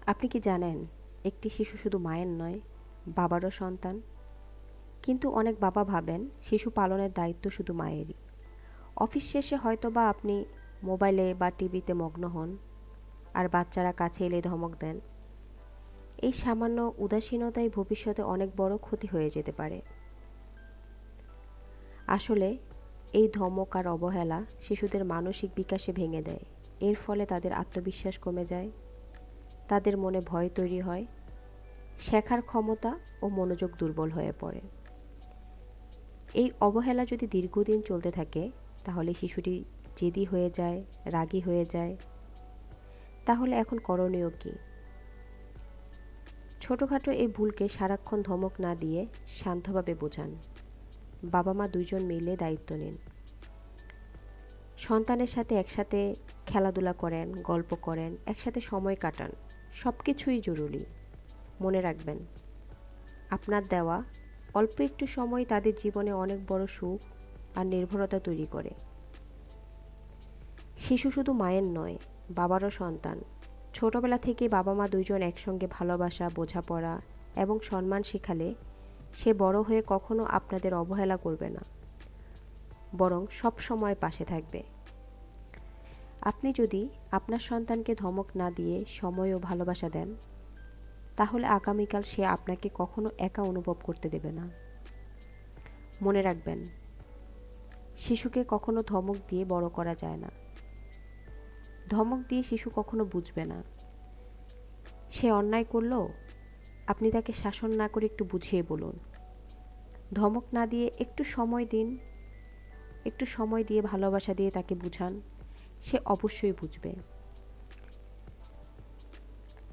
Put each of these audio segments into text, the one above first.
আপনি কি জানেন একটি শিশু শুধু মায়ের নয়, বাবারও সন্তান? কিন্তু অনেক বাবা ভাবেন শিশু পালনের দায়িত্ব শুধু মায়েরই। অফিস শেষে হয়তোবা আপনি মোবাইলে বা টিভিতে মগ্ন হন, আর বাচ্চারা কাছে এলে ধমক দেন। এই সামান্য উদাসীনতাই ভবিষ্যতে অনেক বড় ক্ষতি হয়ে যেতে পারে। আসলে এই ধমক আর অবহেলা শিশুদের মানসিক বিকাশে ভেঙে দেয়। এর ফলে তাদের আত্মবিশ্বাস কমে যায়, তাদের মনে ভয় তৈরি হয়, শেখার ক্ষমতা ও মনোযোগ দুর্বল হয়ে পড়ে। এই অবহেলা যদি দীর্ঘদিন চলতে থাকে, তাহলে শিশুটি জেদি হয়ে যায়, রাগী হয়ে যায়। তাহলে এখন করণীয় কি? ছোটোখাটো এই ভুলকে সারাক্ষণ ধমক না দিয়ে শান্তভাবে বোঝান। বাবা মা দুইজন মিলে দায়িত্ব নিন। সন্তানের সাথে একসাথে খেলাধুলা করেন, গল্প করেন, একসাথে সময় কাটান। সব কিছুই জরুরি। মনে রাখবেন, আপনার দেওয়া অল্প একটু সময় তাদের জীবনে অনেক বড় সুখ আর নির্ভরতা তৈরি করে। শিশু শুধু মায়ের নয়, বাবারও সন্তান। ছোটবেলা থেকে বাবা মা দুইজন একসঙ্গে ভালোবাসা, বোঝাপড়া এবং সম্মান শেখালে সে বড় হয়ে কখনো আপনাদের অবহেলা করবে না, বরং সব সময় পাশে থাকবে। আপনি যদি আপনার সন্তানকে ধমক না দিয়ে সময় ও ভালোবাসা দেন, তাহলে আগামীকাল সে আপনাকে কখনো একা অনুভব করতে দেবে না। মনে রাখবেন, শিশুকে কখনো ধমক দিয়ে বড় করা যায় না। ধমক দিয়ে শিশু কখনো বুঝবে না। সে অন্যায় করলো, আপনি তাকে শাসন না করে একটু বুঝিয়ে বলুন। ধমক না দিয়ে একটু সময় দিন, একটু সময় দিয়ে ভালোবাসা দিয়ে তাকে বুঝান, সে অবশ্যই বুঝবে।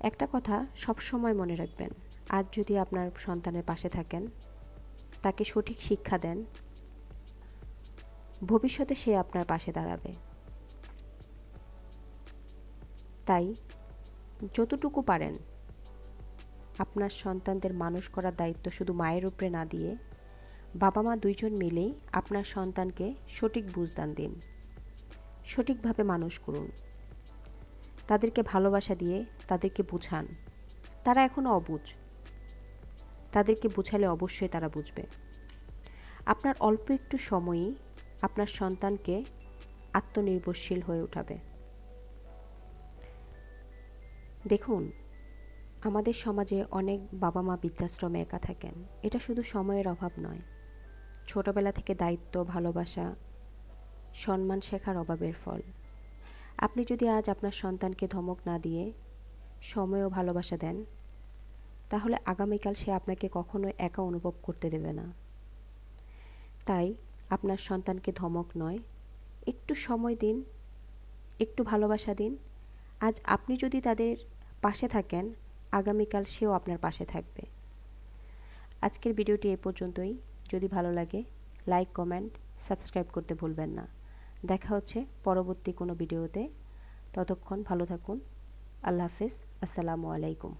একটা কথা সব সময় মনে রাখবেন, আজ যদি আপনার সন্তানের পাশে থাকেন, তাকে সঠিক শিক্ষা দেন, ভবিষ্যতে সে আপনার পাশে দাঁড়াবে। তাই যতটুকু পারেন আপনার সন্তানদের মানুষ করার দায়িত্ব শুধু মায়ের উপরে না দিয়ে বাবা মা দুইজন মিলেই আপনার সন্তানকে সঠিক বুঝদান দিন, সঠিকভাবে মানুষ করুন। তাদেরকে ভালোবাসা দিয়ে তাদেরকে বুঝান। তারা এখনও অবুঝ, তাদেরকে বুঝালে অবশ্যই তারা বুঝবে। আপনার অল্প একটু সময়ই আপনার সন্তানকে আত্মনির্ভরশীল হয়ে উঠাবে। দেখুন, আমাদের সমাজে অনেক বাবা মা বৃদ্ধাশ্রমে একা থাকেন। এটা শুধু সময়ের অভাব নয়, ছোটবেলা থেকে দায়িত্ব, ভালোবাসা, সম্মান শেখার অভাবের ফল। আপনি যদি আজ আপনার সন্তানকে ধমক না দিয়ে সময় ও ভালোবাসা দেন, তাহলে আগামীকাল সে আপনাকে কখনো একা অনুভব করতে দেবে না। তাই আপনার সন্তানকে ধমক নয়, একটু সময় দিন, একটু ভালোবাসা দিন। আজ আপনি যদি তাদের পাশে থাকেন, আগামীকাল সেও আপনার পাশে থাকবে। আজকের ভিডিওটি এই পর্যন্তই। যদি ভালো লাগে, লাইক, কমেন্ট, সাবস্ক্রাইব করতে ভুলবেন না। দেখা হচ্ছে পরবর্তী কোনো ভিডিওতে। ততক্ষণ ভালো থাকুন। আল্লাহ হাফেজ। আসসালামু আলাইকুম।